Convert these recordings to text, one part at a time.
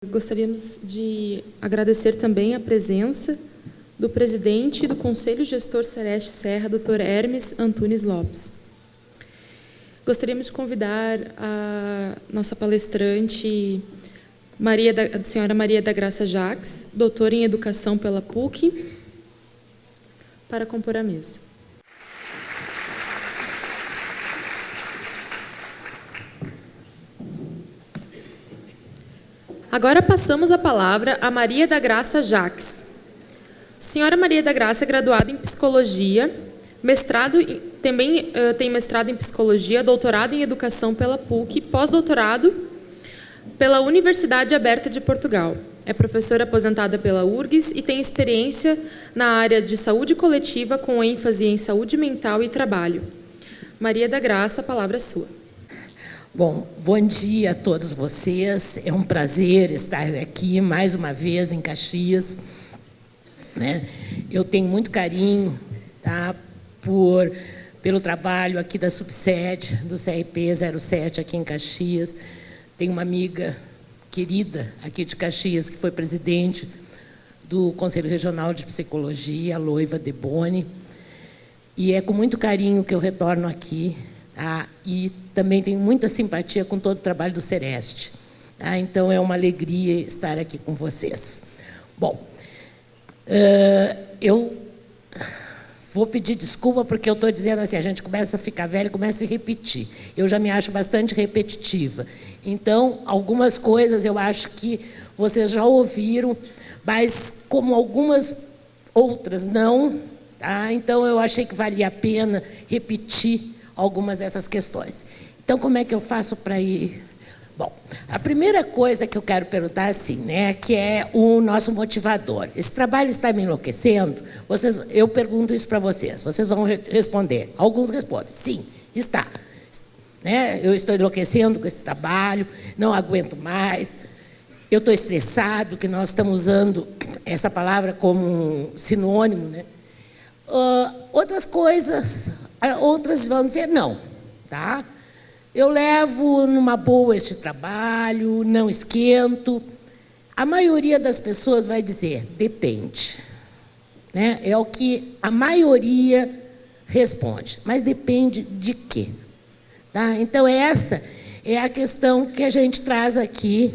Gostaríamos de agradecer também a presença do presidente do Conselho Gestor Sereste Serra, Dr. Hermes Antunes Lopes. Gostaríamos de convidar a nossa palestrante, a senhora Maria da Graça Jacques, doutora em Educação pela PUC, para compor a mesa. Agora passamos a palavra a Maria da Graça Jacques. Senhora Maria da Graça é graduada em Psicologia, também tem mestrado em Psicologia, doutorado em Educação pela PUC, pós-doutorado pela Universidade Aberta de Portugal. É professora aposentada pela URGS e tem experiência na área de saúde coletiva com ênfase em saúde mental e trabalho. Maria da Graça, a palavra é sua. Bom dia a todos vocês. É um prazer estar aqui mais uma vez em Caxias, né? Eu tenho muito carinho, tá, pelo trabalho aqui da subsede do CRP 07 aqui em Caxias. Tenho uma amiga querida aqui de Caxias que foi presidente do Conselho Regional de Psicologia, a Loiva Deboni, e é com muito carinho que eu retorno aqui. E também tenho muita simpatia com todo o trabalho do Sereste. Então, é uma alegria estar aqui com vocês. Eu vou pedir desculpa porque eu estou dizendo assim, a gente começa a ficar velho, começa a se repetir. Eu já me acho bastante repetitiva. Então, algumas coisas eu acho que vocês já ouviram, mas como algumas outras não, tá? Então, eu achei que valia a pena repetir algumas dessas questões. Então, como é que eu faço para ir? A primeira coisa que eu quero perguntar assim, né, que é o nosso motivador. Esse trabalho está me enlouquecendo? Eu pergunto isso para vocês vão responder. Alguns respondem, sim, está. Né? Eu estou enlouquecendo com esse trabalho, não aguento mais, eu estou estressado, que nós estamos usando essa palavra como um sinônimo, né? Outras coisas, outras vão dizer não, tá? Eu levo numa boa este trabalho, não esquento. A maioria das pessoas vai dizer, depende, né? É o que a maioria responde, mas depende de quê? Tá? Então, essa é a questão que a gente traz aqui,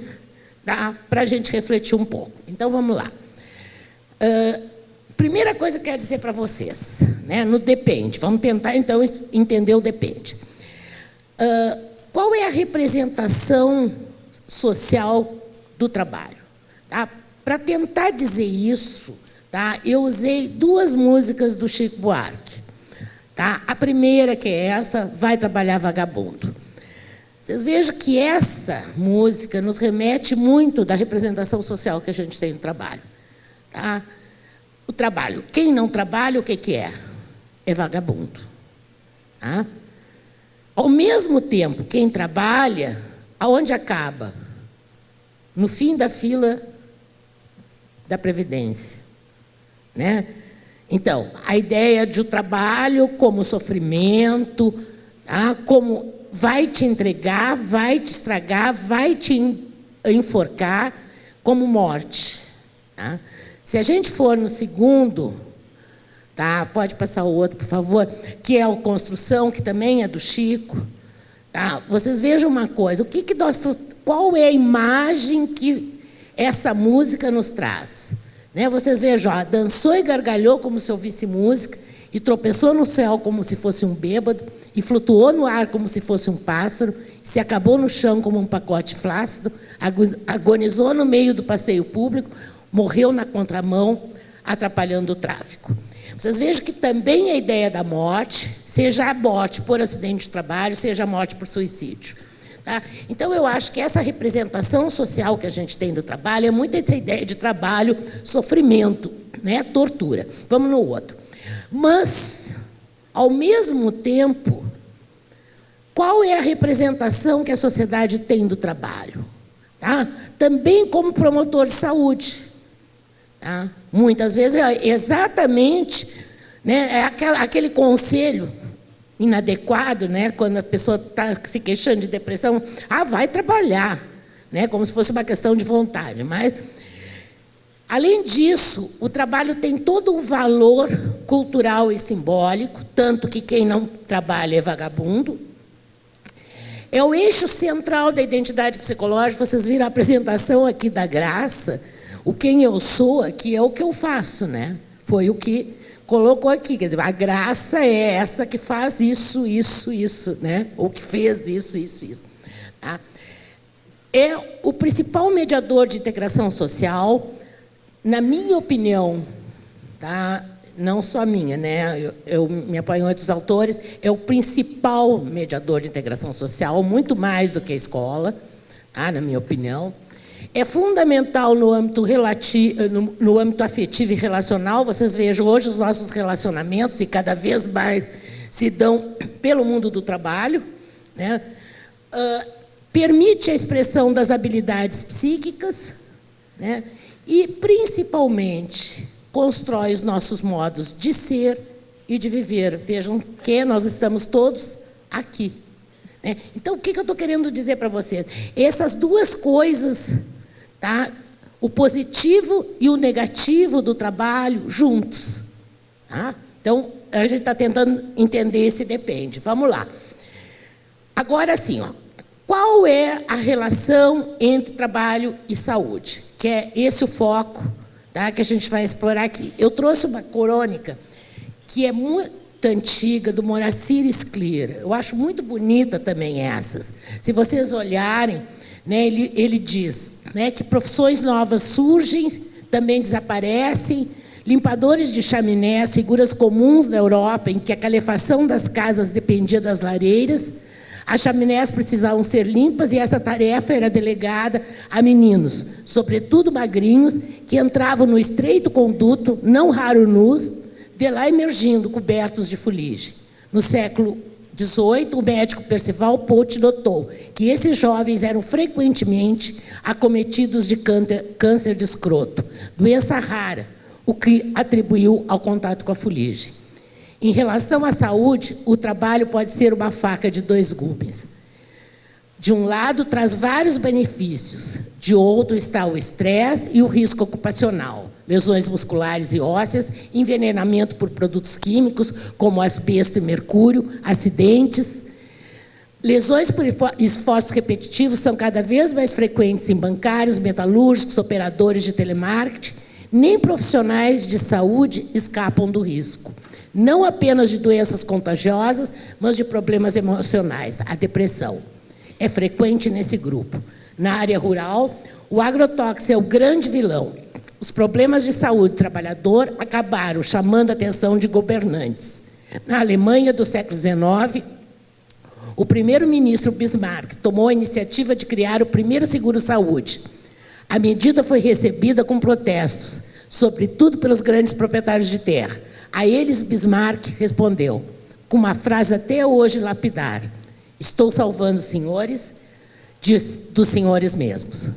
tá? Para a gente refletir um pouco. Então, vamos lá. Primeira coisa que eu quero dizer para vocês, né, no depende. Vamos tentar, então, entender o depende. Qual é a representação social do trabalho? Tá? Para tentar dizer isso, tá, eu usei duas músicas do Chico Buarque. Tá? A primeira, que é essa, Vai Trabalhar Vagabundo. Vocês vejam que essa música nos remete muito da representação social que a gente tem no trabalho. Tá? O trabalho. Quem não trabalha, o que é? É vagabundo. Tá? Ao mesmo tempo, quem trabalha, aonde acaba? No fim da fila da Previdência. Né? Então, a ideia de o trabalho como sofrimento, tá? Como vai te entregar, vai te estragar, vai te enforcar, como morte. Tá? Se a gente for no segundo, tá? Pode passar o outro, por favor, que é a construção, que também é do Chico. Tá? Vocês vejam uma coisa, qual é a imagem que essa música nos traz? Né? Vocês vejam, ó, dançou e gargalhou como se ouvisse música, e tropeçou no céu como se fosse um bêbado, e flutuou no ar como se fosse um pássaro, se acabou no chão como um pacote flácido, agonizou no meio do passeio público, morreu na contramão, atrapalhando o tráfico. Vocês vejam que também a ideia da morte, seja a morte por acidente de trabalho, seja a morte por suicídio. Tá? Então, eu acho que essa representação social que a gente tem do trabalho é muito essa ideia de trabalho, sofrimento, né? Tortura. Vamos no outro. Mas, ao mesmo tempo, qual é a representação que a sociedade tem do trabalho? Tá? Também como promotor de saúde. Tá? Muitas vezes é exatamente, né, aquele conselho inadequado, né, quando a pessoa está se queixando de depressão, vai trabalhar. né? Como se fosse uma questão de vontade. Mas, além disso, o trabalho tem todo um valor cultural e simbólico, tanto que quem não trabalha é vagabundo. É o eixo central da identidade psicológica. Vocês viram a apresentação aqui da Graça. O quem eu sou aqui é o que eu faço, né? Foi o que colocou aqui. Quer dizer, a Graça é essa que faz isso, né? Ou que fez isso. Tá? É o principal mediador de integração social, na minha opinião, tá? Não só a minha, né? Eu me apoio em outros autores, é o principal mediador de integração social, muito mais do que a escola, tá? Na minha opinião. É fundamental no âmbito no âmbito afetivo e relacional. Vocês vejam hoje os nossos relacionamentos, e cada vez mais se dão pelo mundo do trabalho, né? Permite a expressão das habilidades psíquicas, né? E, principalmente, constrói os nossos modos de ser e de viver. Vejam que nós estamos todos aqui, né? Então, o que eu estou querendo dizer para vocês? Essas duas coisas, tá? O positivo e o negativo do trabalho juntos. Tá? Então, a gente está tentando entender esse depende. Vamos lá. Agora, sim, ó. Qual é a relação entre trabalho e saúde? Que é esse o foco, tá, que a gente vai explorar aqui. Eu trouxe uma crônica que é muito antiga, do Moacir Scler. Eu acho muito bonita também essas. Se vocês olharem, né, ele diz, né, que profissões novas surgem, também desaparecem, limpadores de chaminés, figuras comuns na Europa, em que a calefação das casas dependia das lareiras. As chaminés precisavam ser limpas e essa tarefa era delegada a meninos, sobretudo magrinhos, que entravam no estreito conduto, não raro nus, de lá emergindo, cobertos de fuligem. No século XVIII, o médico Percival Pote notou que esses jovens eram frequentemente acometidos de câncer de escroto, doença rara, o que atribuiu ao contato com a fuligem. Em relação à saúde, o trabalho pode ser uma faca de dois gumes. De um lado, traz vários benefícios. De outro está o estresse e o risco ocupacional. Lesões musculares e ósseas, envenenamento por produtos químicos, como asbesto e mercúrio, acidentes. Lesões por esforços repetitivos são cada vez mais frequentes em bancários, metalúrgicos, operadores de telemarketing. Nem profissionais de saúde escapam do risco. Não apenas de doenças contagiosas, mas de problemas emocionais, a depressão. É frequente nesse grupo. Na área rural, o agrotóxico é o grande vilão. Os problemas de saúde do trabalhador acabaram chamando a atenção de governantes. Na Alemanha do século XIX, o primeiro-ministro Bismarck tomou a iniciativa de criar o primeiro seguro-saúde. A medida foi recebida com protestos, sobretudo pelos grandes proprietários de terra. A eles, Bismarck respondeu, com uma frase até hoje lapidar: estou salvando os senhores dos senhores mesmos.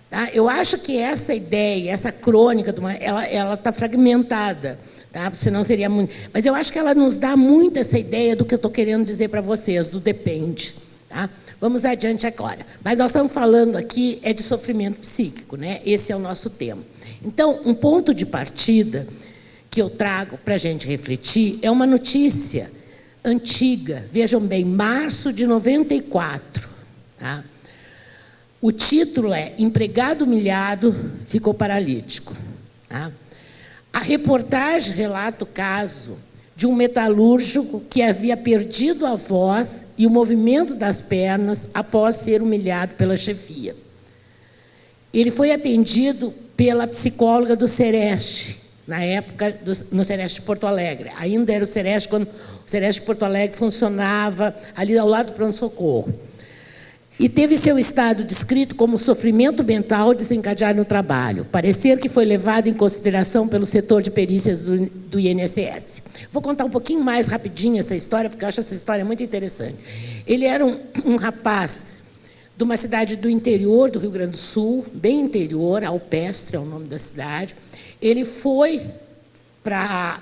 Tá? Eu acho que essa ideia, essa crônica, ela está fragmentada, tá? Senão seria muito... Mas eu acho que ela nos dá muito essa ideia do que eu estou querendo dizer para vocês, do depende. Tá? Vamos adiante agora. Mas nós estamos falando aqui de sofrimento psíquico, né? Esse é o nosso tema. Então, um ponto de partida que eu trago para a gente refletir é uma notícia antiga, vejam bem, março de 94. Tá? O título é Empregado humilhado ficou paralítico. Tá? A reportagem relata o caso de um metalúrgico que havia perdido a voz e o movimento das pernas após ser humilhado pela chefia. Ele foi atendido pela psicóloga do Sereste, na época, no Sereste de Porto Alegre. Ainda era o Sereste, quando o Sereste de Porto Alegre funcionava ali ao lado do pronto-socorro. E teve seu estado descrito como sofrimento mental desencadeado no trabalho. Parecer que foi levado em consideração pelo setor de perícias do INSS. Vou contar um pouquinho mais rapidinho essa história, porque eu acho essa história muito interessante. Ele era um rapaz de uma cidade do interior do Rio Grande do Sul, bem interior, Alpestre é o nome da cidade. Ele foi para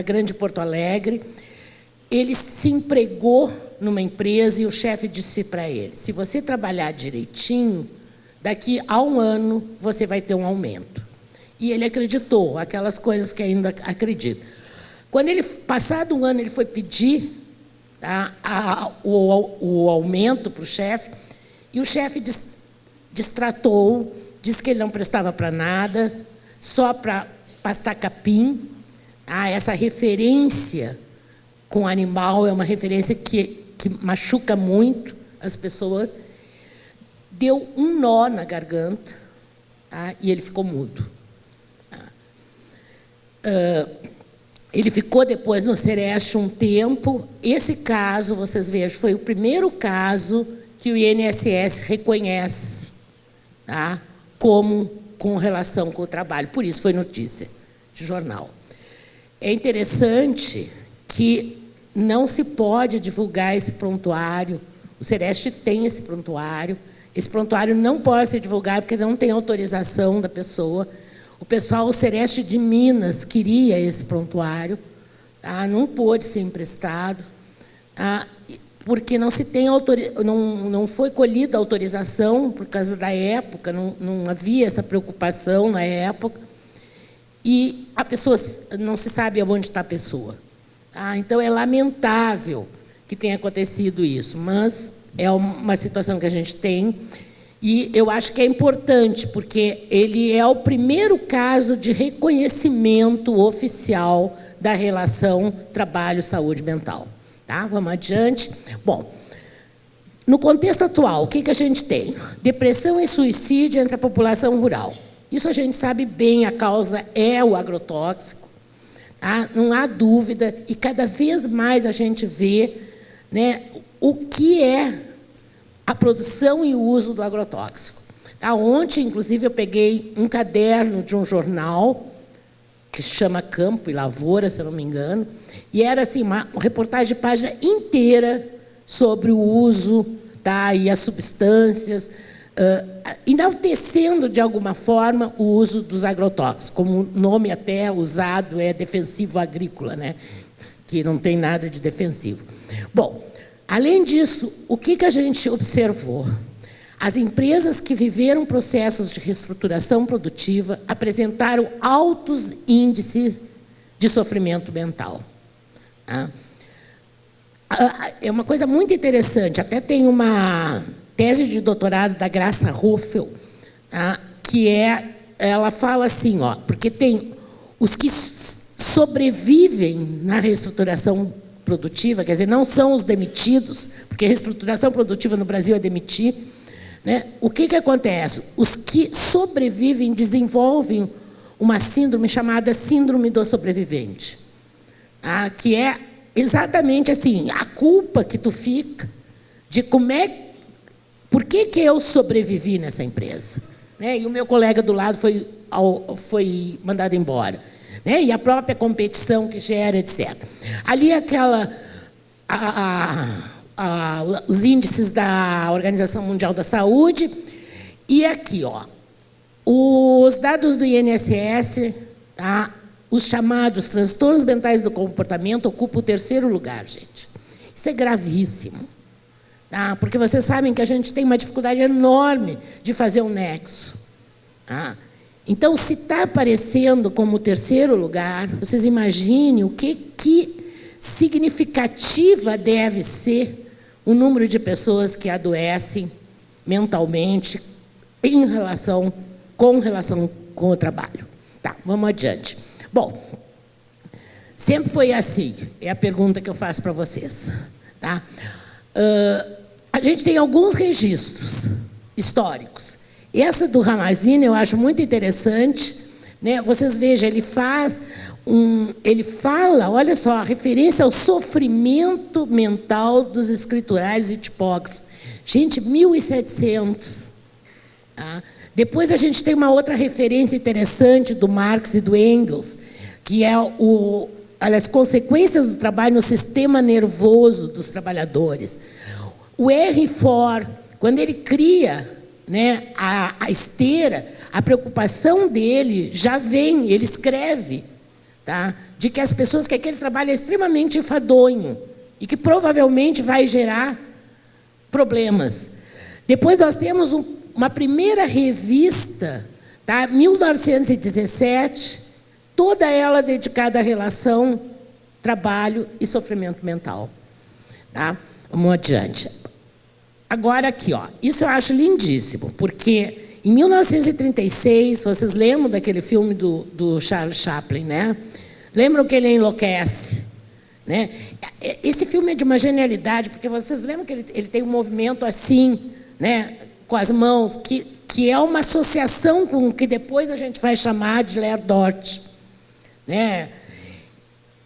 Grande Porto Alegre, ele se empregou numa empresa e o chefe disse para ele: se você trabalhar direitinho, daqui a 1 ano você vai ter um aumento. E ele acreditou, aquelas coisas que ainda acredita. Quando ele, passado 1 ano, ele foi pedir o aumento para o chefe, e o chefe destratou, disse que ele não prestava para nada, só para pastar capim. Essa referência com animal é uma referência que machuca muito as pessoas. Deu um nó na garganta, e ele ficou mudo. Ele ficou depois no Sereste um tempo. Esse caso, vocês vejam, foi o primeiro caso que o INSS reconhece, como com relação com o trabalho. Por isso foi notícia de jornal. É interessante que não se pode divulgar esse prontuário. O Sereste tem esse prontuário. Esse prontuário não pode ser divulgado porque não tem autorização da pessoa. O pessoal, o Sereste de Minas, queria esse prontuário, não pôde ser emprestado, porque não se tem não foi colhida a autorização por causa da época, não havia essa preocupação na época, e a pessoa não se sabe onde está a pessoa. Então é lamentável que tenha acontecido isso, mas é uma situação que a gente tem. E eu acho que é importante, porque ele é o primeiro caso de reconhecimento oficial da relação trabalho-saúde mental. Vamos adiante. Bom, no contexto atual, o que a gente tem? Depressão e suicídio entre a população rural. Isso a gente sabe bem, a causa é o agrotóxico. Não há dúvida, e cada vez mais a gente vê, o que é a produção e o uso do agrotóxico. Ontem, inclusive, eu peguei um caderno de um jornal que se chama Campo e Lavoura, se eu não me engano, e era assim, uma reportagem de página inteira sobre o uso e as substâncias, enaltecendo, de alguma forma, o uso dos agrotóxicos, como o nome até usado é defensivo agrícola, que não tem nada de defensivo. Bom, além disso, o que a gente observou? As empresas que viveram processos de reestruturação produtiva apresentaram altos índices de sofrimento mental. É uma coisa muito interessante, até tem uma tese de doutorado da Graça Ruffel, que ela fala assim, porque tem os que sobrevivem na reestruturação produtiva, quer dizer, não são os demitidos, porque a reestruturação produtiva no Brasil é demitir. O que acontece? Os que sobrevivem desenvolvem uma síndrome chamada síndrome do sobrevivente, que é exatamente assim, a culpa que tu fica de por que eu sobrevivi nessa empresa. E o meu colega do lado foi mandado embora. E a própria competição que gera, etc. Ali os índices da Organização Mundial da Saúde, e aqui, os dados do INSS, os chamados transtornos mentais do comportamento ocupam o 3º lugar, gente. Isso é gravíssimo, porque vocês sabem que a gente tem uma dificuldade enorme de fazer um nexo. Então, se está aparecendo como o 3º lugar, vocês imaginem o que significativa deve ser o número de pessoas que adoecem mentalmente com relação com o trabalho. Vamos adiante. Bom, sempre foi assim, é a pergunta que eu faço para vocês. A gente tem alguns registros históricos. Essa do Ramazini eu acho muito interessante. Vocês vejam, ele fala, olha só, a referência ao sofrimento mental dos escriturários e tipógrafos. Gente, 1700. Depois a gente tem uma outra referência interessante do Marx e do Engels, que é as consequências do trabalho no sistema nervoso dos trabalhadores. O R. Ford, quando ele cria a esteira, a preocupação dele já vem, ele escreve, de que as pessoas, que aquele trabalho é extremamente enfadonho e que provavelmente vai gerar problemas. Depois nós temos uma primeira revista, tá? 1917, toda ela dedicada à relação trabalho e sofrimento mental. Tá? Vamos adiante. Agora aqui, ó, isso eu acho lindíssimo, porque em 1936, vocês lembram daquele filme do Charles Chaplin, né? Lembram que ele enlouquece, né? Esse filme é de uma genialidade, porque vocês lembram que ele tem um movimento assim, né, com as mãos, que é uma associação com o que depois a gente vai chamar de Lerdort, né?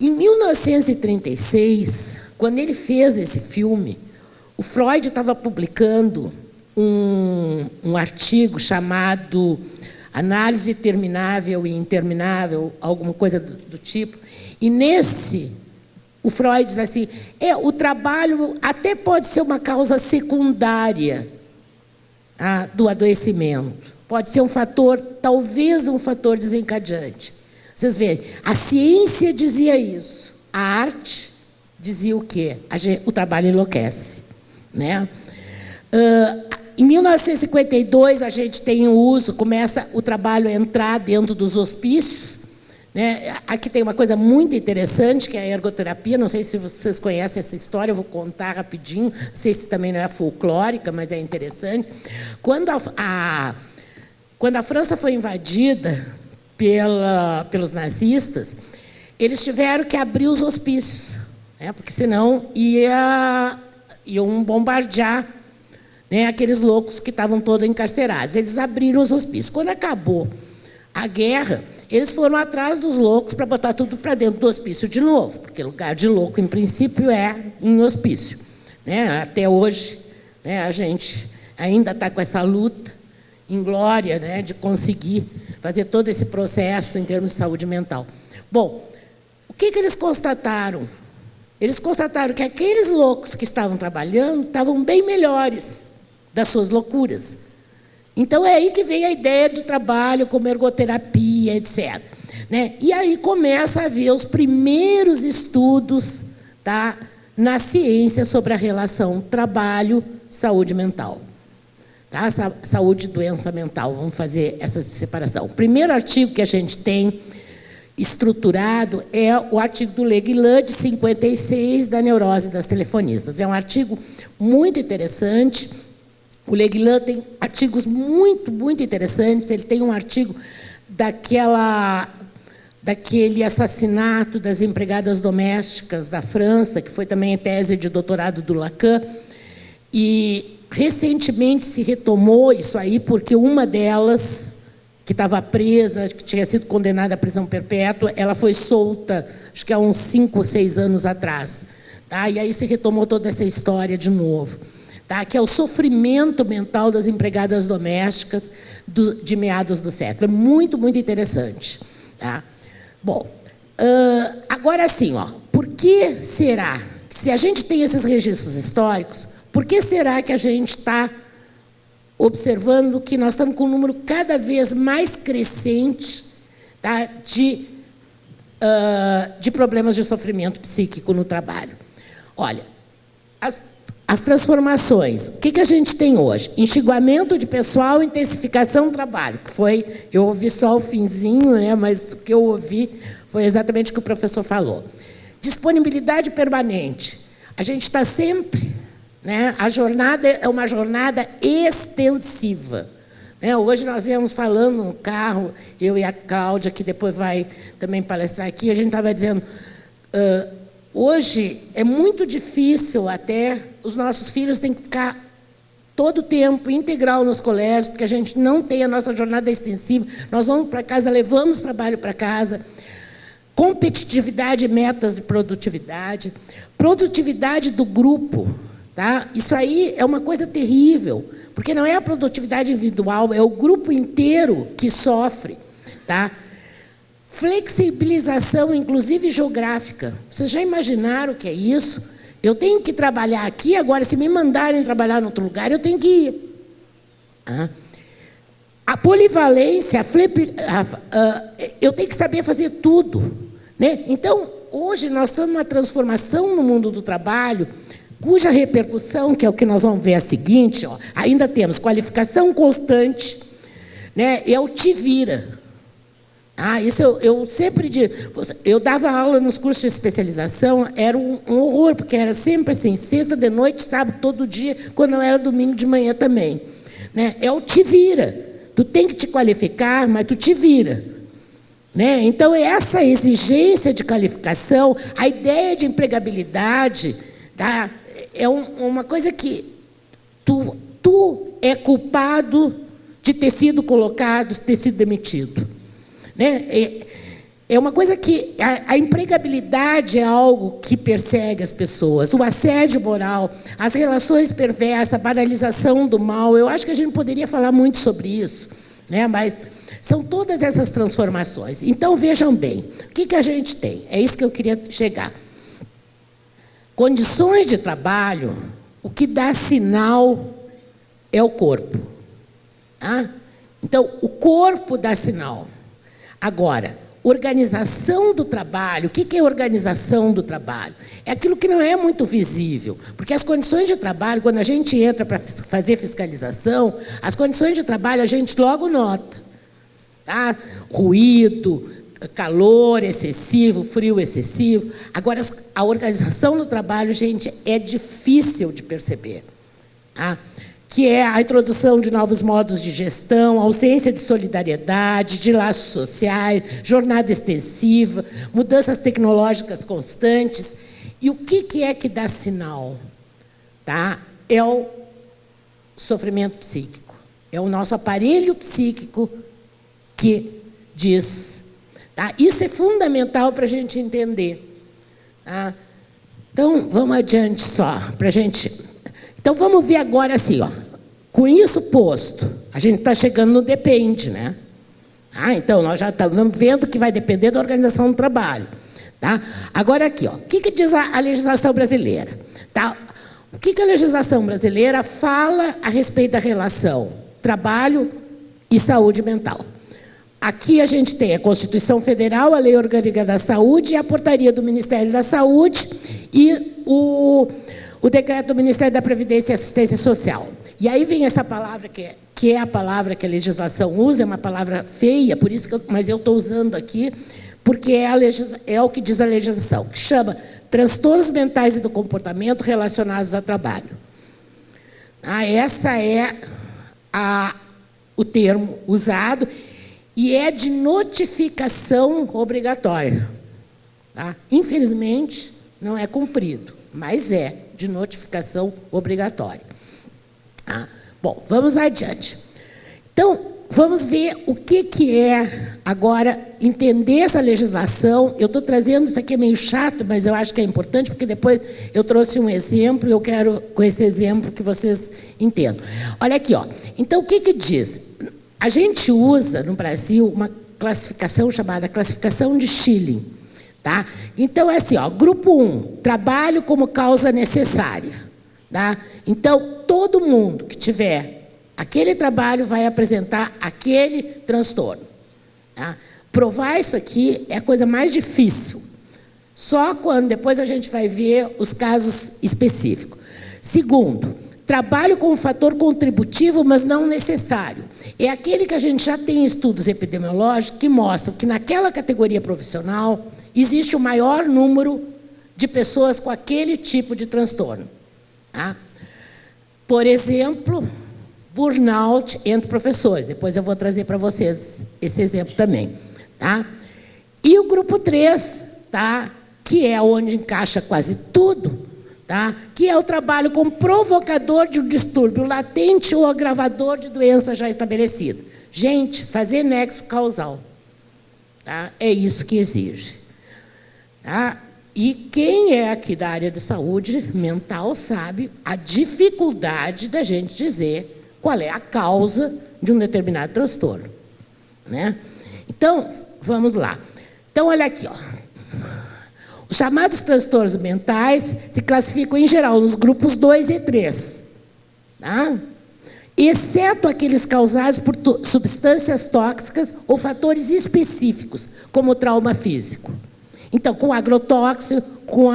Em 1936, quando ele fez esse filme, o Freud estava publicando um artigo chamado Análise Terminável e Interminável, alguma coisa do tipo, e nesse, o Freud diz assim, o trabalho até pode ser uma causa secundária do adoecimento, pode ser um fator, talvez um fator desencadeante. Vocês veem, a ciência dizia isso, a arte dizia o quê? O trabalho enlouquece, né? Em 1952, a gente tem o uso, começa o trabalho a entrar dentro dos hospícios, né? Aqui tem uma coisa muito interessante, que é a ergoterapia, não sei se vocês conhecem essa história, eu vou contar rapidinho, não sei se também não é folclórica, mas é interessante. Quando a França foi invadida pelos nazistas, eles tiveram que abrir os hospícios, né? Porque senão iam bombardear, né, aqueles loucos que estavam todos encarcerados. Eles abriram os hospícios. Quando acabou a guerra, eles foram atrás dos loucos para botar tudo para dentro do hospício de novo, porque lugar de louco, em princípio, é em hospício, né? Até hoje, né, a gente ainda está com essa luta inglória, né, de conseguir fazer todo esse processo em termos de saúde mental. Bom, o que eles constataram? Eles constataram que aqueles loucos que estavam trabalhando estavam bem melhores das suas loucuras. Então, é aí que vem a ideia do trabalho como ergoterapia, etc. Né? E aí começa a haver os primeiros estudos, tá, na ciência sobre a relação trabalho-saúde mental. Tá? Saúde e doença mental, vamos fazer essa separação. O primeiro artigo que a gente tem estruturado é o artigo do Leguilin, de 56, da neurose das telefonistas. É um artigo muito interessante. O Leguilin tem artigos muito, muito interessantes. Ele tem um artigo daquele assassinato das empregadas domésticas da França, que foi também a tese de doutorado do Lacan. E recentemente se retomou isso aí, porque uma delas, que estava presa, que tinha sido condenada à prisão perpétua, ela foi solta, acho que há uns 5 ou 6 anos atrás. Tá? E aí se retomou toda essa história de novo. Tá? Que é o sofrimento mental das empregadas domésticas de meados do século. É muito, muito interessante. Tá? Bom, agora sim, ó, por que será, se a gente tem esses registros históricos, por que será que a gente está observando que nós estamos com um número cada vez mais crescente, tá, de problemas de sofrimento psíquico no trabalho? Olha, as transformações, o que a gente tem hoje? Enxugamento de pessoal, intensificação do trabalho, que foi, eu ouvi só o finzinho, né, mas o que eu ouvi foi exatamente o que o professor falou. Disponibilidade permanente. A gente está sempre, né, a jornada é uma jornada extensiva. Né? Hoje nós íamos falando no carro, eu e a Cláudia, que depois vai também palestrar aqui, a gente estava dizendo, hoje é muito difícil até, os nossos filhos têm que ficar todo o tempo integral nos colégios, porque a gente não tem a nossa jornada extensiva, nós vamos para casa, levamos trabalho para casa, competitividade e metas de produtividade, produtividade do grupo. Tá? Isso aí é uma coisa terrível, porque não é a produtividade individual, é o grupo inteiro que sofre. Tá? Flexibilização, inclusive geográfica. Vocês já imaginaram o que é isso? Eu tenho que trabalhar aqui, agora, se me mandarem trabalhar em outro lugar, eu tenho que ir. A polivalência, eu tenho que saber fazer tudo. Né? Então, hoje, nós estamos numa transformação no mundo do trabalho cuja repercussão, que é o que nós vamos ver a seguinte, ó, ainda temos qualificação constante, né, é o te vira. Isso eu sempre digo. Eu dava aula nos cursos de especialização, era um horror, porque era sempre assim, sexta de noite, sábado, todo dia, quando não era domingo de manhã também. Né? É o te vira. Tu tem que te qualificar, mas tu te vira. Né? Então, essa exigência de qualificação, a ideia de empregabilidade, tá? É uma coisa que tu é culpado de ter sido colocado, de ter sido demitido. Né? É uma coisa que a empregabilidade é algo que persegue as pessoas, o assédio moral, as relações perversas, a banalização do mal. Eu acho que a gente poderia falar muito sobre isso, né? Mas são todas essas transformações. Então, vejam bem, o que a gente tem? É isso que eu queria chegar. Condições de trabalho, o que dá sinal é o corpo. Tá? Então, o corpo dá sinal. Agora, organização do trabalho, o que é organização do trabalho? É aquilo que não é muito visível, porque as condições de trabalho, quando a gente entra para fazer fiscalização, as condições de trabalho a gente logo nota. Tá? Ruído, calor excessivo, frio excessivo. Agora, a organização do trabalho, gente, é difícil de perceber. Tá? Que é a introdução de novos modos de gestão, ausência de solidariedade, de laços sociais, jornada extensiva, mudanças tecnológicas constantes. E o que é que dá sinal? Tá? É o sofrimento psíquico. É o nosso aparelho psíquico que diz. Tá? Isso é fundamental para a gente entender. Tá? Então, vamos adiante só, para a gente... Então, vamos ver agora assim, ó. Com isso posto, a gente está chegando no depende, né? Então, nós já estamos vendo que vai depender da organização do trabalho. Tá? Agora, aqui, ó, o que diz a legislação brasileira? Tá? O que a legislação brasileira fala a respeito da relação trabalho e saúde mental? Aqui a gente tem a Constituição Federal, a Lei Orgânica da Saúde, a portaria do Ministério da Saúde e o decreto do Ministério da Previdência e Assistência Social. E aí vem essa palavra, que é a palavra que a legislação usa, é uma palavra feia, por isso mas eu estou usando aqui, porque é o que diz a legislação, que chama transtornos mentais e do comportamento relacionados ao trabalho. Essa é o termo usado, e é de notificação obrigatória. Tá? Infelizmente, não é cumprido, mas é de notificação obrigatória. Bom, vamos adiante. Então, vamos ver o que é, agora, entender essa legislação. Eu estou trazendo, isso aqui é meio chato, mas eu acho que é importante, porque depois eu trouxe um exemplo, e eu quero, com esse exemplo, que vocês entendam. Olha aqui, ó. Então, o que diz? A gente usa, no Brasil, uma classificação chamada classificação de Schilling. Tá? Então, é assim, ó, grupo 1, trabalho como causa necessária. Tá? Então, todo mundo que tiver aquele trabalho vai apresentar aquele transtorno. Tá? Provar isso aqui é a coisa mais difícil. Só quando depois a gente vai ver os casos específicos. Segundo, trabalho como fator contributivo, mas não necessário. É aquele que a gente já tem estudos epidemiológicos que mostram que naquela categoria profissional existe o maior número de pessoas com aquele tipo de transtorno. Tá? Por exemplo, burnout entre professores. Depois eu vou trazer para vocês esse exemplo também. Tá? E o grupo 3, tá? Que é onde encaixa quase tudo, tá? Que é o trabalho como provocador de um distúrbio latente ou agravador de doença já estabelecida. Gente, fazer nexo causal. Tá? É isso que exige. Tá? E quem é aqui da área de saúde mental sabe a dificuldade da gente dizer qual é a causa de um determinado transtorno. Né? Então, vamos lá. Então, olha aqui, ó. Os chamados transtornos mentais se classificam, em geral, nos grupos 2 e 3. Tá? Exceto aqueles causados por substâncias tóxicas ou fatores específicos, como o trauma físico. Então, com agrotóxico, com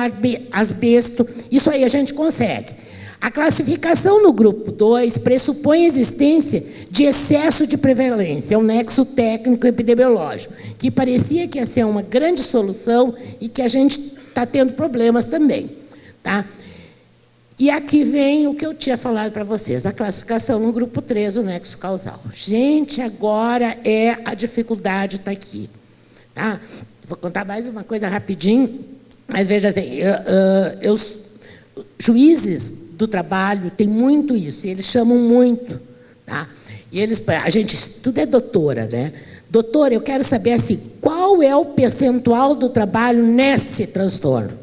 asbesto, isso aí a gente consegue. A classificação no grupo 2 pressupõe a existência de excesso de prevalência, um nexo técnico epidemiológico, que parecia que ia ser uma grande solução e que a gente está tendo problemas também. Tá? E aqui vem o que eu tinha falado para vocês, a classificação no grupo 3, o nexo causal. Gente, agora a dificuldade está aqui. Tá? Vou contar mais uma coisa rapidinho, mas veja assim, juízes do trabalho têm muito isso, e eles chamam muito. Tá? E a gente, tudo é doutora, né? Doutora, eu quero saber assim, qual é o percentual do trabalho nesse transtorno?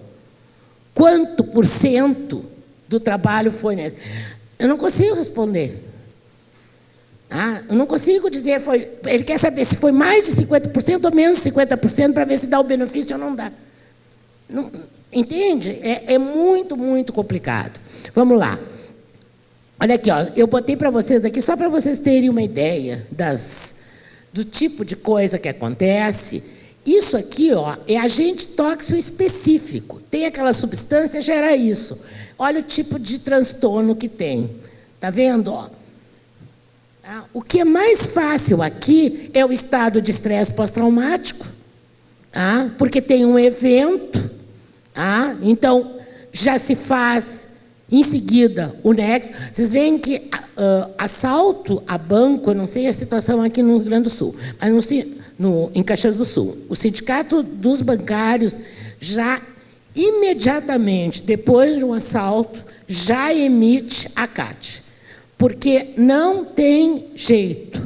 Quanto por cento do trabalho foi nesse? Eu não consigo responder. Eu não consigo dizer, ele quer saber se foi mais de 50% ou menos de 50% para ver se dá o benefício ou não dá. Não, entende? É muito, muito complicado. Vamos lá. Olha aqui, ó, eu botei para vocês aqui, só para vocês terem uma ideia do tipo de coisa que acontece. Isso aqui, ó, é agente tóxico específico. Tem aquela substância, gera isso. Olha o tipo de transtorno que tem. Está vendo? Ó? O que é mais fácil aqui é o estado de estresse pós-traumático, porque tem um evento, então já se faz em seguida o nexo. Vocês veem que assalto a banco, eu não sei a situação aqui no Rio Grande do Sul, mas em Caxias do Sul, o sindicato dos bancários já imediatamente depois de um assalto já emite a CAT. Porque não tem jeito.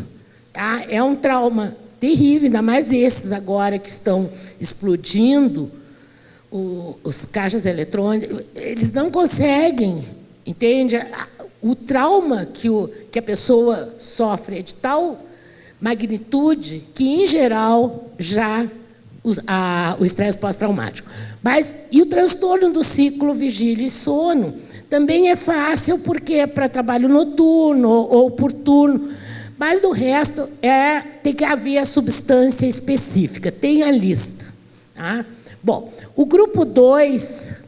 Tá? É um trauma terrível, ainda mais esses agora que estão explodindo, os caixas eletrônicos, eles não conseguem, entende? O trauma que a pessoa sofre é de tal magnitude que, em geral, já o estresse pós-traumático. E o transtorno do ciclo vigília e sono também é fácil, porque é para trabalho noturno ou por turno, mas do resto tem que haver a substância específica, tem a lista. Tá? Bom, o grupo 2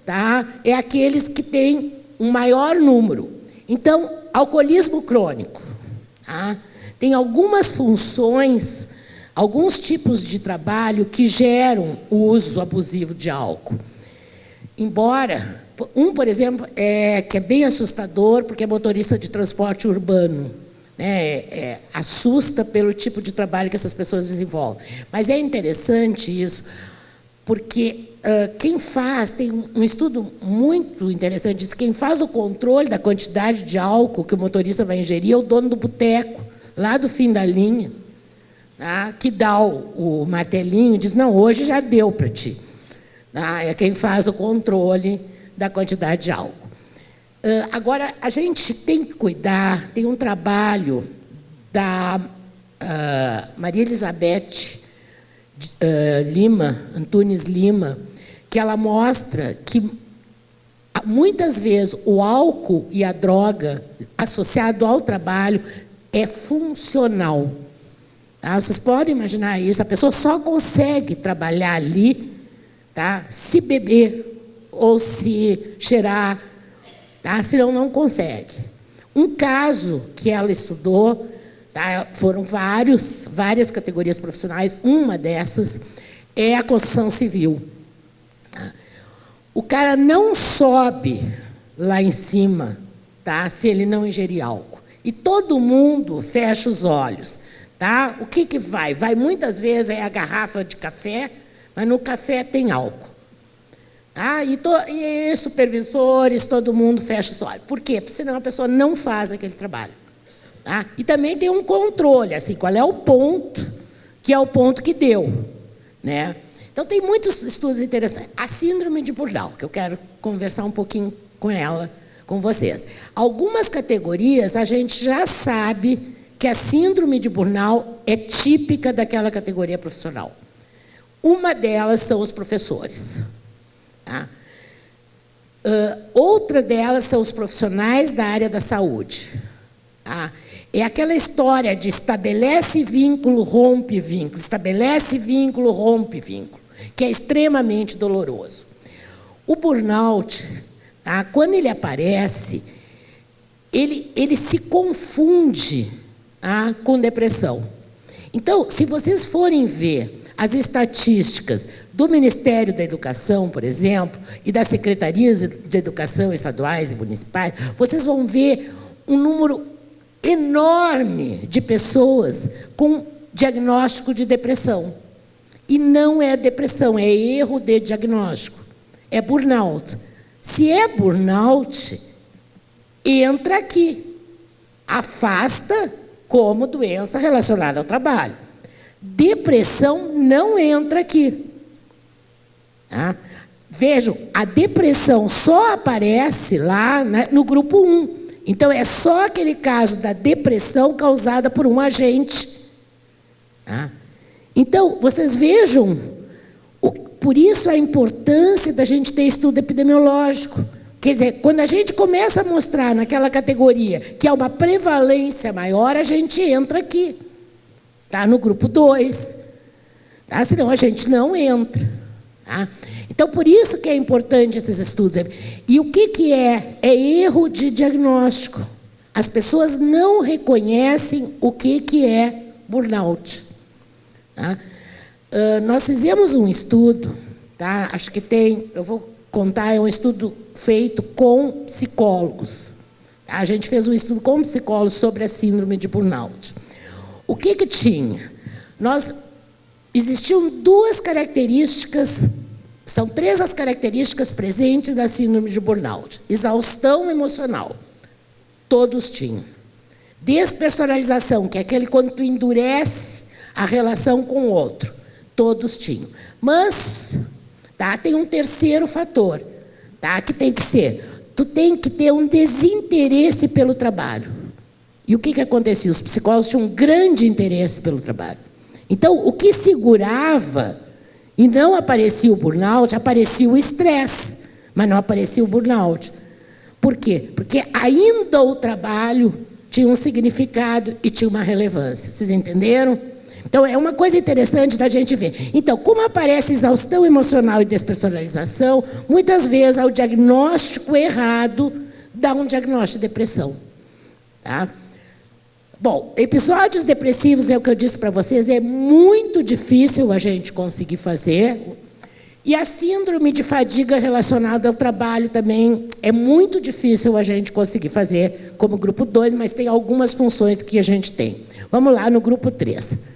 é aqueles que têm um maior número. Então, alcoolismo crônico. Tem algumas funções, alguns tipos de trabalho que geram o uso abusivo de álcool. Embora, por exemplo, que é bem assustador, porque é motorista de transporte urbano. Né? Assusta pelo tipo de trabalho que essas pessoas desenvolvem. Mas é interessante isso, porque quem faz, tem um estudo muito interessante, diz que quem faz o controle da quantidade de álcool que o motorista vai ingerir é o dono do boteco, lá do fim da linha, que dá o martelinho e diz, não, hoje já deu para ti. É quem faz o controle da quantidade de álcool. Agora, a gente tem que cuidar, tem um trabalho da Maria Elizabeth Antunes Lima, que ela mostra que, muitas vezes, o álcool e a droga associado ao trabalho é funcional. Vocês podem imaginar isso, a pessoa só consegue trabalhar ali, se beber ou se cheirar, senão não consegue. Um caso que ela estudou, foram várias categorias profissionais, uma dessas é a construção civil. O cara não sobe lá em cima, se ele não ingerir álcool. E todo mundo fecha os olhos. O que vai? Vai muitas vezes a garrafa de café, mas no café tem álcool. E supervisores, todo mundo fecha os olhos. Por quê? Porque senão a pessoa não faz aquele trabalho. E também tem um controle, assim, qual é o ponto, que é o ponto que deu. Né? Então, tem muitos estudos interessantes. A síndrome de burnout, que eu quero conversar um pouquinho com ela, com vocês. Algumas categorias, a gente já sabe que a síndrome de burnout é típica daquela categoria profissional. Uma delas são os professores. Outra delas são os profissionais da área da saúde. É aquela história de estabelece vínculo, rompe vínculo, estabelece vínculo, rompe vínculo. que é extremamente doloroso. O burnout, tá? Quando ele aparece, ele se confunde, tá, com depressão. Então, se vocês forem ver as estatísticas do Ministério da Educação, por exemplo, e das secretarias de educação estaduais e municipais, vocês vão ver um número enorme de pessoas com diagnóstico de depressão. E não é depressão, é erro de diagnóstico, é burnout. Se é burnout, entra aqui, afasta como doença relacionada ao trabalho. Depressão não entra aqui. Tá? Vejam, a depressão só aparece lá no grupo 1. Então, é só aquele caso da depressão causada por um agente. Tá? Então, vocês vejam, por isso a importância da gente ter estudo epidemiológico. Quer dizer, quando a gente começa a mostrar naquela categoria que há uma prevalência maior, a gente entra aqui. Tá? No grupo 2. Tá? Senão a gente não entra. Tá? Então, por isso que é importante esses estudos. E o que é? É erro de diagnóstico. As pessoas não reconhecem o que é burnout. Tá? Nós fizemos um estudo, tá? Acho que tem, eu vou contar, é um estudo feito com psicólogos. Tá? A gente fez um estudo com psicólogos sobre a síndrome de burnout. O que tinha? Existiam duas características, são 3 as características presentes da síndrome de burnout. Exaustão emocional, todos tinham. Despersonalização, que é aquele quando tu endurece a relação com o outro, todos tinham. Mas, tá, tem um terceiro fator, tá, que tem que ser, tu tem que ter um desinteresse pelo trabalho. E o que acontecia? Os psicólogos tinham um grande interesse pelo trabalho. Então, o que segurava, e não aparecia o burnout, aparecia o estresse, mas não aparecia o burnout. Por quê? Porque ainda o trabalho tinha um significado e tinha uma relevância. Vocês entenderam? Então, é uma coisa interessante da gente ver. Então, como aparece exaustão emocional e despersonalização, muitas vezes, ao diagnóstico errado, dá um diagnóstico de depressão. Tá? Bom, episódios depressivos, é o que eu disse para vocês, é muito difícil a gente conseguir fazer. E a síndrome de fadiga relacionada ao trabalho também é muito difícil a gente conseguir fazer como grupo 2, mas tem algumas funções que a gente tem. Vamos lá no grupo 3.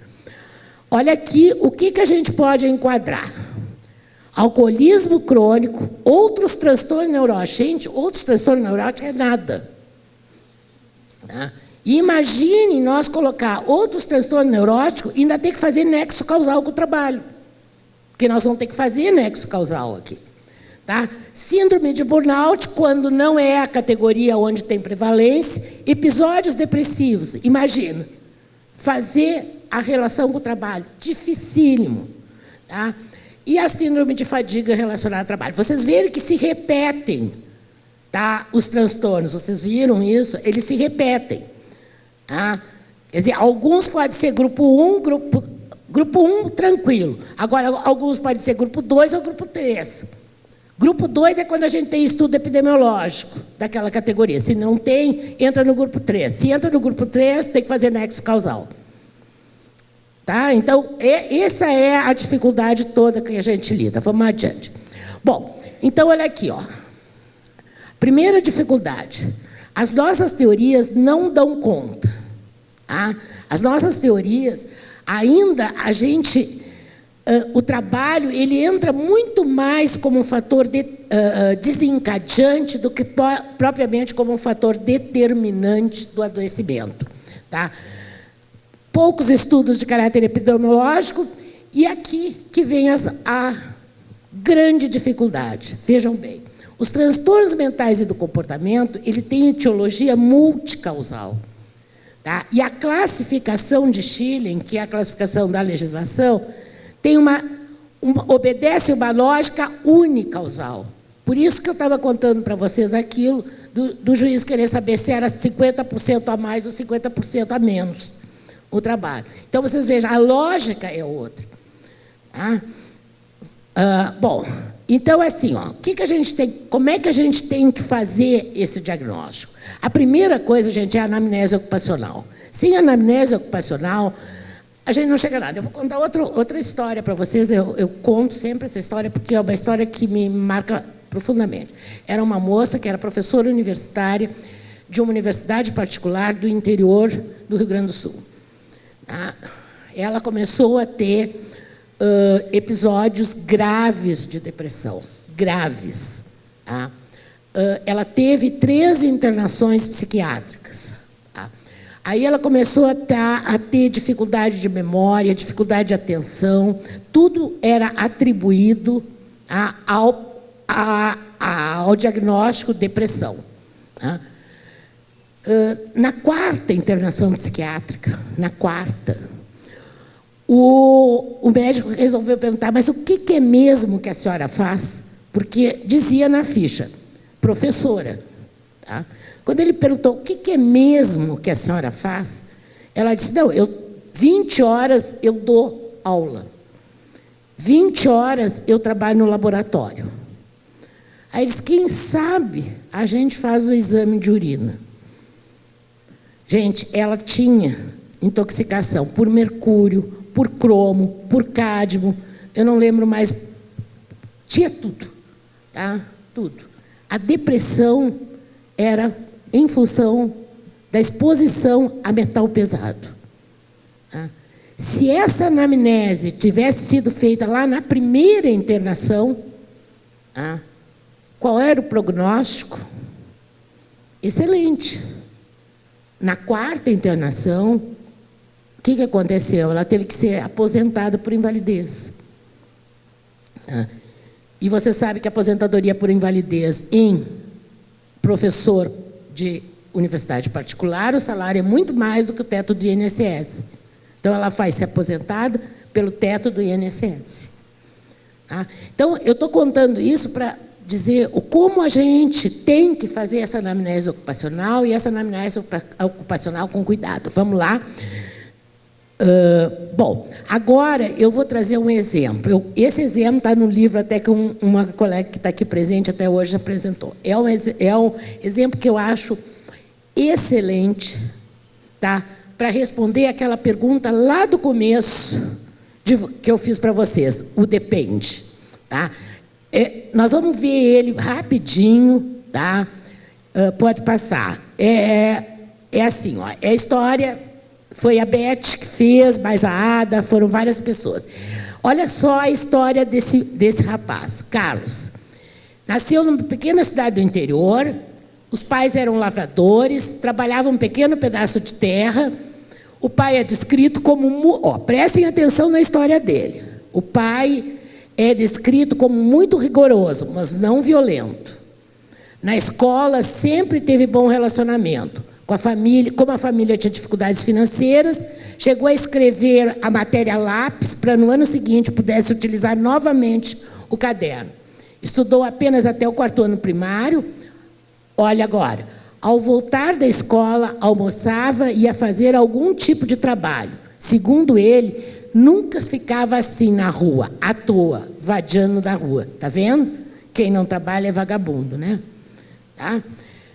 Olha aqui o que a gente pode enquadrar. Alcoolismo crônico, outros transtornos neuróticos. Gente, outros transtornos neuróticos é nada. Tá? E imagine nós colocar outros transtornos neuróticos e ainda ter que fazer nexo causal com o trabalho. Porque nós vamos ter que fazer nexo causal aqui. Tá? Síndrome de burnout, quando não é a categoria onde tem prevalência. Episódios depressivos, imagina. Fazer a relação com o trabalho, dificílimo. Tá? E a síndrome de fadiga relacionada ao trabalho. Vocês viram que se repetem, tá? Os transtornos, vocês viram isso? Eles se repetem. Tá? Quer dizer, alguns podem ser grupo 1, grupo 1 tranquilo. Agora, alguns podem ser grupo 2 ou grupo 3. Grupo 2 é quando a gente tem estudo epidemiológico daquela categoria. Se não tem, entra no grupo 3. Se entra no grupo 3, tem que fazer nexo causal. Tá? Então, essa é a dificuldade toda que a gente lida. Vamos adiante. Bom, então, olha aqui, ó. Primeira dificuldade. As nossas teorias não dão conta. Tá? As nossas teorias, ainda a gente... o trabalho, ele entra muito mais como um fator desencadeante do que propriamente como um fator determinante do adoecimento. Tá? Poucos estudos de caráter epidemiológico, e aqui que vem a grande dificuldade. Vejam bem, os transtornos mentais e do comportamento, ele tem etiologia multicausal. Tá? E a classificação de Schilling, que é a classificação da legislação, obedece uma lógica unicausal. Por isso que eu estava contando para vocês aquilo do juiz querer saber se era 50% a mais ou 50% a menos o trabalho. Então, vocês vejam, a lógica é outra. Tá? Bom, então, assim, ó, como é que a gente tem que fazer esse diagnóstico? A primeira coisa, gente, é a anamnese ocupacional. Sem anamnese ocupacional, a gente não chega a nada. Eu vou contar outra história para vocês. Eu conto sempre essa história porque é uma história que me marca profundamente. Era uma moça que era professora universitária de uma universidade particular do interior do Rio Grande do Sul. Ela começou a ter episódios graves de depressão, graves. Ela teve 3 internações psiquiátricas. Aí ela começou a ter dificuldade de memória, dificuldade de atenção, tudo era atribuído ao diagnóstico de depressão. Na 4ª internação psiquiátrica, o médico resolveu perguntar, mas o que é mesmo que a senhora faz? Porque dizia na ficha, professora. Quando ele perguntou, o que é mesmo que a senhora faz? Ela disse, não, 20 horas eu dou aula. 20 horas eu trabalho no laboratório. Aí ele disse, quem sabe a gente faz o exame de urina. Gente, ela tinha intoxicação por mercúrio, por cromo, por cádmio, eu não lembro mais, tinha tudo, tudo. A depressão era em função da exposição a metal pesado. Se essa anamnese tivesse sido feita lá na primeira internação, qual era o prognóstico? Excelente. Na 4ª internação, o que aconteceu? Ela teve que ser aposentada por invalidez. E você sabe que a aposentadoria por invalidez em professor de universidade particular, o salário é muito mais do que o teto do INSS. Então, ela vai ser aposentada pelo teto do INSS. Então, eu estou contando isso para dizer como a gente tem que fazer essa anamnese ocupacional e essa anamnese ocupacional com cuidado. Vamos lá. Bom, agora eu vou trazer um exemplo. Esse exemplo está no livro até que uma colega que está aqui presente até hoje apresentou. É um exemplo que eu acho excelente, para responder aquela pergunta lá do começo que eu fiz para vocês, o depende. Nós vamos ver ele rapidinho, pode passar. É assim, ó, é a história. Foi a Beth que fez, mais a Ada, foram várias pessoas. Olha só a história desse rapaz, Carlos. Nasceu numa pequena cidade do interior, os pais eram lavradores, trabalhavam um pequeno pedaço de terra. O pai é descrito como... prestem atenção na história dele. O pai é descrito como muito rigoroso, mas não violento. Na escola sempre teve bom relacionamento com a família. Como a família tinha dificuldades financeiras, chegou a escrever a matéria a lápis para no ano seguinte pudesse utilizar novamente o caderno. Estudou apenas até o 4º ano primário. Olha agora, ao voltar da escola, almoçava e ia fazer algum tipo de trabalho. Segundo ele, nunca ficava assim na rua, à toa, vadiando da rua. Está vendo? Quem não trabalha é vagabundo, né?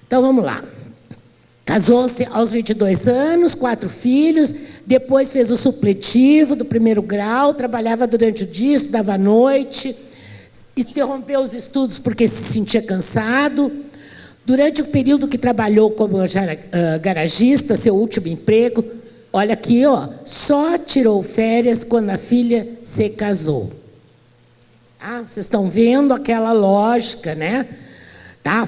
Então, vamos lá. Casou-se aos 22 anos, 4 filhos, depois fez o supletivo do 1º grau, trabalhava durante o dia, estudava à noite, interrompeu os estudos porque se sentia cansado. Durante o período que trabalhou como garagista, seu último emprego, olha aqui, só tirou férias quando a filha se casou. Vocês estão vendo aquela lógica, né?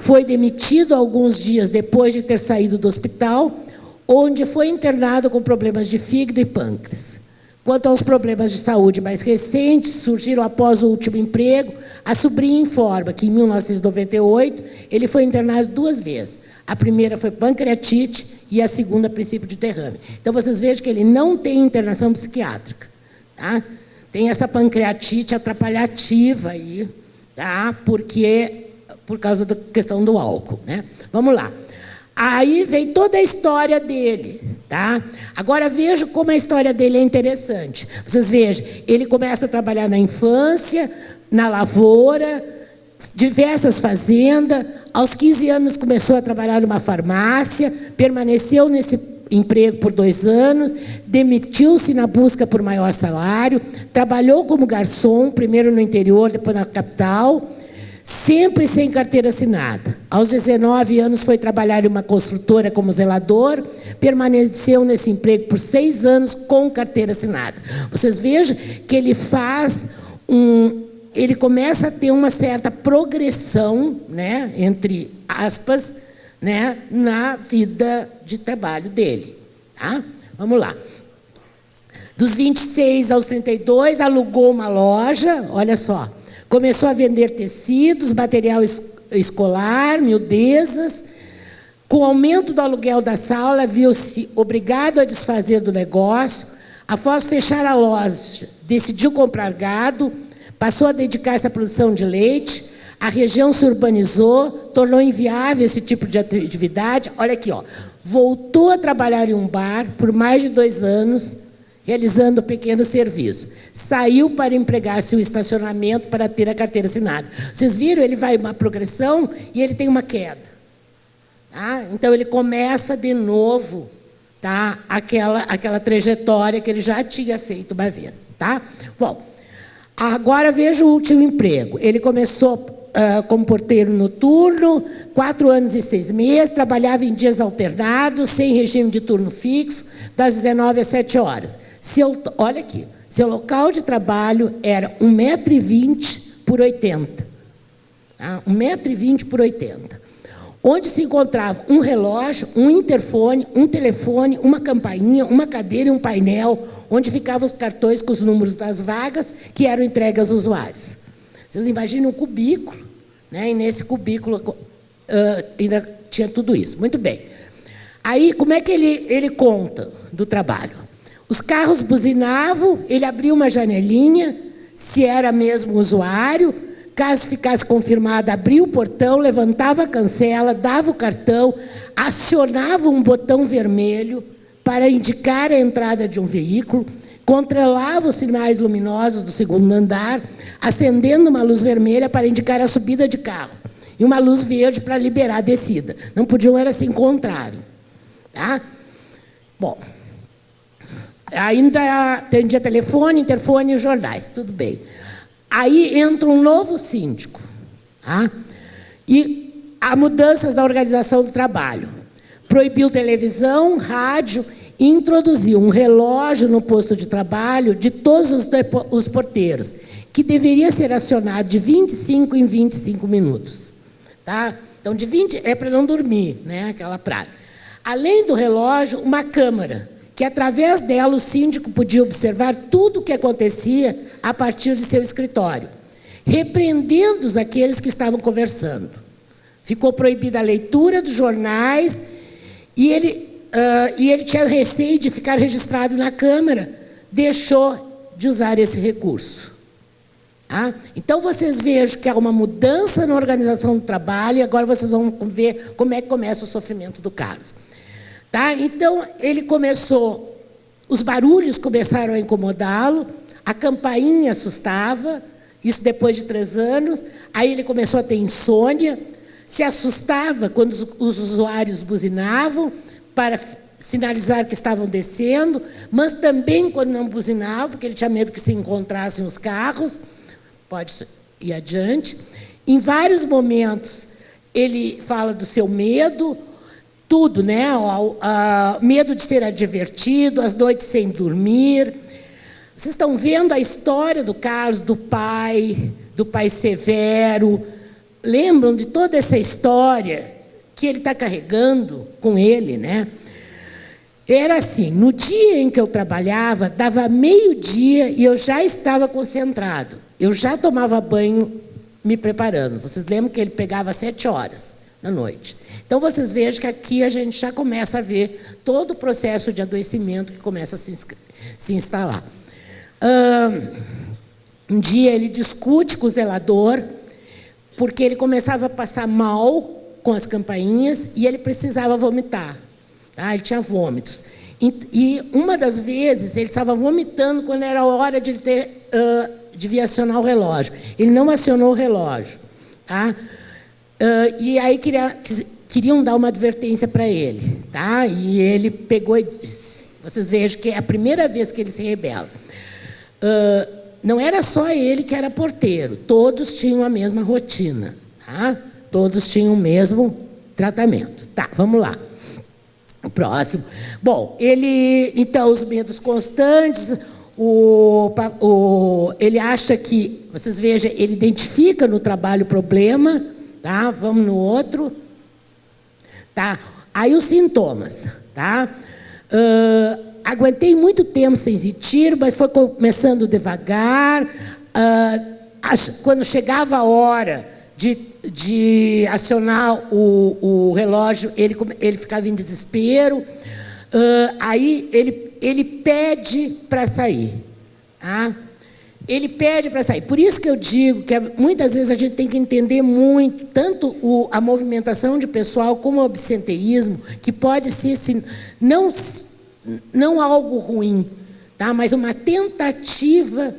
Foi demitido alguns dias depois de ter saído do hospital, onde foi internado com problemas de fígado e pâncreas. Quanto aos problemas de saúde mais recentes, surgiram após o último emprego. A sobrinha informa que, em 1998, ele foi internado 2 vezes. A primeira foi pancreatite e a segunda, princípio de derrame. Então, vocês vejam que ele não tem internação psiquiátrica. Tem essa pancreatite atrapalhativa aí, por causa da questão do álcool, né? Vamos lá. Aí vem toda a história dele, tá? Agora veja como a história dele é interessante. Vocês vejam, ele começa a trabalhar na infância, na lavoura, diversas fazendas. Aos 15 anos começou a trabalhar numa farmácia, permaneceu nesse emprego por 2 anos, demitiu-se na busca por maior salário, trabalhou como garçom, primeiro no interior, depois na capital, sempre sem carteira assinada. Aos 19 anos foi trabalhar em uma construtora como zelador, permaneceu nesse emprego por 6 anos com carteira assinada. Vocês vejam que ele ele começa a ter uma certa progressão, né, entre aspas, né, na vida de trabalho dele. Tá? Vamos lá. Dos 26 aos 32, alugou uma loja, olha só. Começou a vender tecidos, material escolar, miudezas. Com o aumento do aluguel da sala, viu-se obrigado a desfazer do negócio. Após fechar a loja, decidiu comprar gado, passou a dedicar-se à produção de leite. A região se urbanizou, tornou inviável esse tipo de atividade. Olha aqui, ó. Voltou a trabalhar em um bar por mais de 2 anos, realizando pequeno serviço. Saiu para empregar-se o estacionamento para ter a carteira assinada. Vocês viram? Ele vai uma progressão e ele tem uma queda. Tá? Então, ele começa de novo, tá? aquela trajetória que ele já tinha feito uma vez. Tá? Bom, agora veja o último emprego. Ele começou como porteiro noturno, 4 anos e 6 meses, trabalhava em dias alternados, sem regime de turno fixo, das 19 às 7 horas. Olha aqui, seu local de trabalho era 1,20 m por 80. Tá? 1,20 m por 80. Onde se encontrava um relógio, um interfone, um telefone, uma campainha, uma cadeira e um painel, onde ficavam os cartões com os números das vagas que eram entregues aos usuários. Vocês imaginam um cubículo, né? E nesse cubículo ainda tinha tudo isso. Muito bem. Aí, como é que ele conta do trabalho? Os carros buzinavam, ele abria uma janelinha, se era mesmo o usuário, caso ficasse confirmado, abria o portão, levantava a cancela, dava o cartão, acionava um botão vermelho para indicar a entrada de um veículo, controlava os sinais luminosos do segundo andar, acendendo uma luz vermelha para indicar a subida de carro e uma luz verde para liberar a descida. Não podiam era se encontrarem. Tá? Bom, ainda atendia telefone, interfone e jornais, tudo bem. Aí entra um novo síndico. Tá? E há mudanças na organização do trabalho. Proibiu televisão, rádio, e introduziu um relógio no posto de trabalho de todos os porteiros, que deveria ser acionado de 25 em 25 minutos. Tá? Então, de 20 é para não dormir, né? Aquela prática. Além do relógio, uma câmera, que através dela o síndico podia observar tudo o que acontecia a partir de seu escritório, repreendendo aqueles que estavam conversando. Ficou proibida a leitura dos jornais e ele tinha receio de ficar registrado na Câmara, deixou de usar esse recurso. Tá? Então, vocês vejam que há uma mudança na organização do trabalho e agora vocês vão ver como é que começa o sofrimento do Carlos. Tá? Então, ele começou, os barulhos começaram a incomodá-lo, a campainha assustava, isso depois de 3 anos, aí ele começou a ter insônia, se assustava quando os usuários buzinavam para sinalizar que estavam descendo, mas também quando não buzinavam, porque ele tinha medo que se encontrassem os carros. Pode ir adiante. Em vários momentos, ele fala do seu medo, tudo, né? Medo de ser advertido, as noites sem dormir. Vocês estão vendo a história do Carlos, do pai severo. Lembram de toda essa história que ele está carregando com ele, né? Era assim, no dia em que eu trabalhava, dava meio-dia e eu já estava concentrado. Eu já tomava banho me preparando. Vocês lembram que ele pegava 7 horas da noite. Então, vocês vejam que aqui a gente já começa a ver todo o processo de adoecimento que começa a se instalar. Um dia ele discute com o zelador, porque ele começava a passar mal com as campainhas e ele precisava vomitar. Tá? Ele tinha vômitos. E uma das vezes ele estava vomitando quando era a hora de ele devia acionar o relógio. Ele não acionou o relógio. Tá? E aí queriam dar uma advertência para ele. Tá? E ele pegou e disse, vocês vejam que é a primeira vez que ele se rebela. Não era só ele que era porteiro, todos tinham a mesma rotina. Tá? Todos tinham o mesmo tratamento. Tá, vamos lá. O próximo. Bom, então, os medos constantes, ele acha que, vocês vejam, ele identifica no trabalho o problema, tá? Vamos no outro. Tá? Aí os sintomas, tá? Aguentei muito tempo sem sentir, mas foi começando devagar. Quando chegava a hora de acionar o relógio, ele ficava em desespero. Aí ele pede para sair. Tá? Ele pede para sair. Por isso que eu digo que muitas vezes a gente tem que entender muito, tanto a movimentação de pessoal como o absenteísmo, que pode ser, assim, não algo ruim, tá? Mas uma tentativa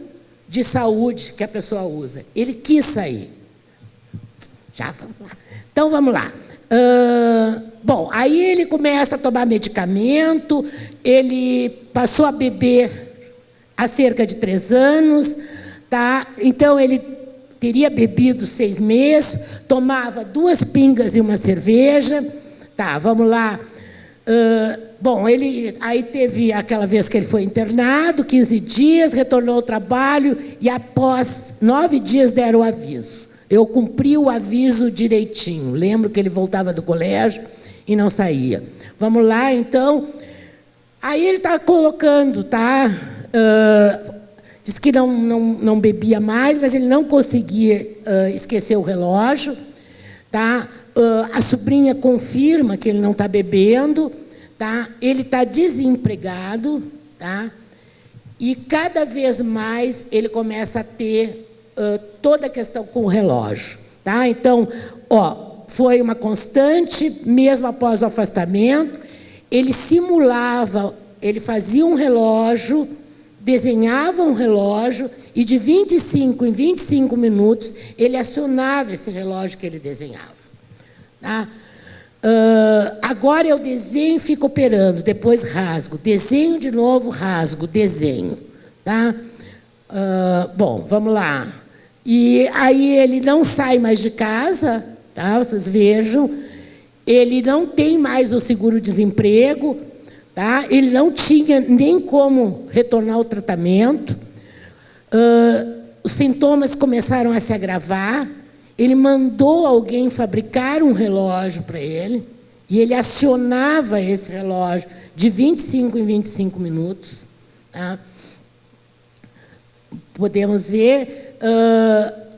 de saúde que a pessoa usa. Ele quis sair. Já vamos lá. Então, vamos lá. Bom, aí ele começa a tomar medicamento, ele passou a beber há cerca de 3 anos, tá? Então, ele teria bebido 6 meses, tomava 2 pingas e uma cerveja. Tá, vamos lá. Bom, aí teve aquela vez que ele foi internado, 15 dias, retornou ao trabalho e após 9 dias deram o aviso. Eu cumpri o aviso direitinho. Lembro que ele voltava do colégio e não saía. Vamos lá, então. Aí ele está colocando, tá? Diz que não bebia mais, mas ele não conseguia esquecer o relógio. Tá? A sobrinha confirma que ele não está bebendo. Tá? Ele está desempregado. Tá? E cada vez mais ele começa a ter toda a questão com o relógio. Tá? Então, foi uma constante, mesmo após o afastamento. Ele simulava, ele fazia um relógio, desenhava um relógio e de 25 em 25 minutos ele acionava esse relógio que ele desenhava. Tá? Agora eu desenho e fico operando, depois rasgo, desenho de novo, rasgo, desenho. Tá? Bom, vamos lá. E aí ele não sai mais de casa, tá? Vocês vejam, ele não tem mais o seguro-desemprego, tá? Ele não tinha nem como retornar ao tratamento. Os sintomas começaram a se agravar. Ele mandou alguém fabricar um relógio para ele e ele acionava esse relógio de 25 em 25 minutos. Tá? Podemos ver,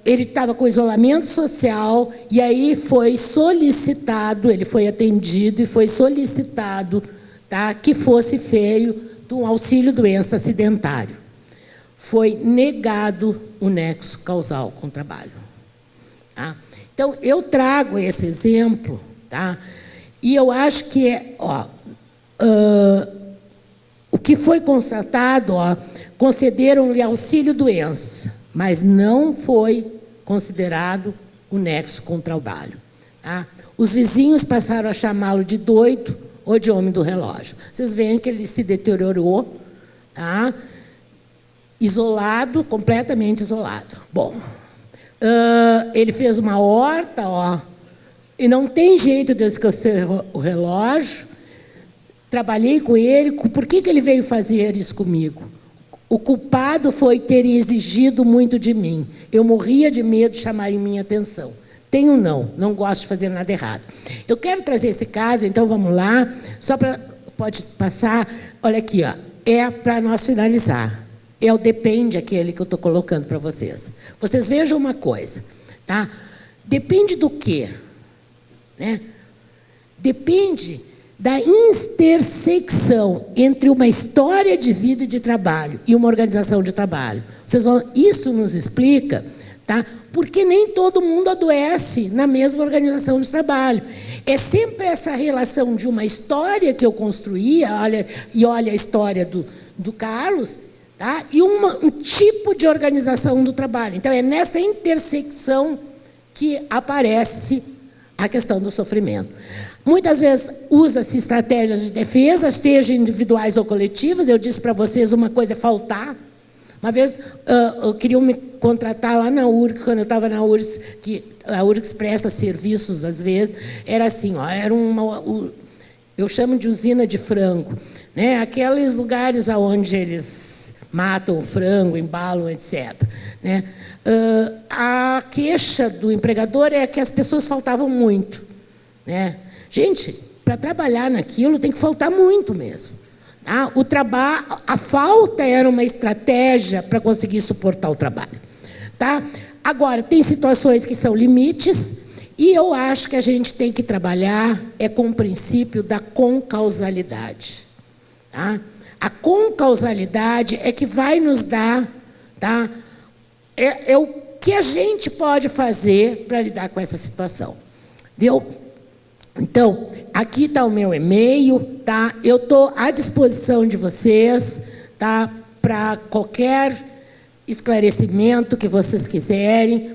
ele estava com isolamento social e aí foi solicitado, ele foi atendido e foi solicitado, tá, que fosse feito um auxílio-doença acidentário. Foi negado o nexo causal com o trabalho. Tá? Então, eu trago esse exemplo, tá? E eu acho que o que foi constatado, concederam-lhe auxílio-doença, mas não foi considerado o nexo com o trabalho. Tá? Os vizinhos passaram a chamá-lo de doido ou de homem do relógio. Vocês veem que ele se deteriorou, tá? Isolado, completamente isolado. Bom, ele fez uma horta, e não tem jeito de eu esquecer o relógio. Trabalhei com ele. Por que ele veio fazer isso comigo? O culpado foi ter exigido muito de mim. Eu morria de medo de chamarem minha atenção. Tenho não gosto de fazer nada errado. Eu quero trazer esse caso, então vamos lá. Só para, pode passar, olha aqui, é para nós finalizar. É o depende aquele que eu estou colocando para vocês. Vocês vejam uma coisa, tá? Depende do quê? Né? Depende da intersecção entre uma história de vida e de trabalho e uma organização de trabalho. Isso nos explica, tá? Porque nem todo mundo adoece na mesma organização de trabalho. É sempre essa relação de uma história que eu construía, olha a história do Carlos, tá? E um tipo de organização do trabalho. Então, é nessa intersecção que aparece a questão do sofrimento. Muitas vezes usa-se estratégias de defesa, seja individuais ou coletivas. Eu disse para vocês, uma coisa é faltar. Uma vez queriam me contratar lá na URGS, quando eu estava na URGS, que a URGS presta serviços, às vezes, era assim, era eu chamo de usina de frango, né? Aqueles lugares onde eles matam o frango, embalam, etc. Né? A queixa do empregador é que as pessoas faltavam muito. Né? Gente, para trabalhar naquilo tem que faltar muito mesmo. Tá? A falta era uma estratégia para conseguir suportar o trabalho. Tá? Agora, tem situações que são limites, e eu acho que a gente tem que trabalhar com o princípio da concausalidade. Tá? A concausalidade é que vai nos dar, tá? É o que a gente pode fazer para lidar com essa situação. Deu? Então, aqui está o meu e-mail, tá? Eu estou à disposição de vocês, tá? Para qualquer esclarecimento que vocês quiserem,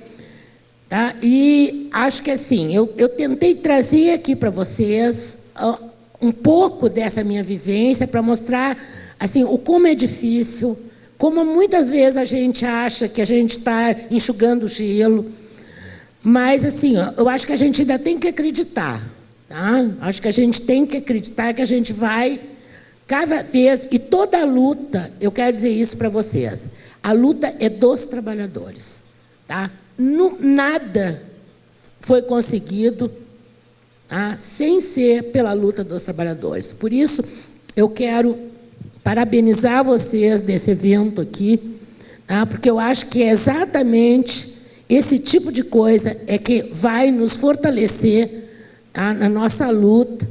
tá? E acho que assim, eu tentei trazer aqui para vocês um pouco dessa minha vivência para mostrar assim, o como é difícil, como muitas vezes a gente acha que a gente está enxugando gelo, mas assim, eu acho que a gente ainda tem que acreditar. Tá? Acho que a gente tem que acreditar que a gente vai, cada vez, e toda a luta, eu quero dizer isso para vocês, a luta é dos trabalhadores. Tá? Nada foi conseguido, tá? Sem ser pela luta dos trabalhadores. Por isso, eu quero parabenizar vocês desse evento aqui, tá? Porque eu acho que é exatamente esse tipo de coisa que vai nos fortalecer, tá? Na nossa luta,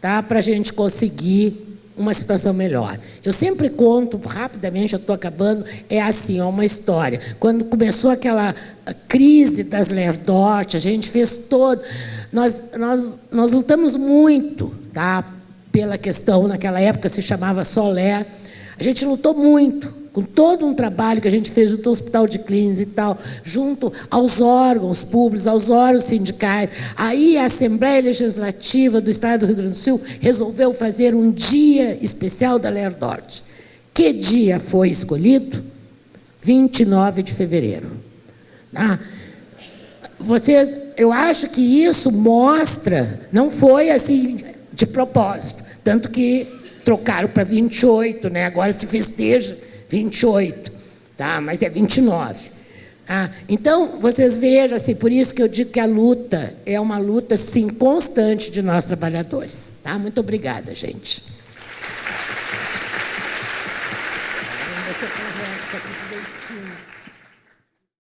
tá? Para a gente conseguir uma situação melhor. Eu sempre conto, rapidamente, já estou acabando, é assim, uma história. Quando começou aquela crise das Lerdort, a gente fez todo... Nós lutamos muito, tá? Pela questão, naquela época se chamava Solé. A gente lutou muito, com todo um trabalho que a gente fez junto ao Hospital de Clínicas e tal, junto aos órgãos públicos, aos órgãos sindicais. Aí a Assembleia Legislativa do Estado do Rio Grande do Sul resolveu fazer um dia especial da Lerdort. Que dia foi escolhido? 29 de fevereiro. Ah, vocês, eu acho que isso mostra, não foi assim de propósito, tanto que trocaram para 28, né? Agora se festeja 28, tá? Mas é 29. Tá? Então, vocês vejam, assim, por isso que eu digo que a luta é uma luta, sim, constante de nós trabalhadores. Tá? Muito obrigada, gente. Você conversa aqui direitinho.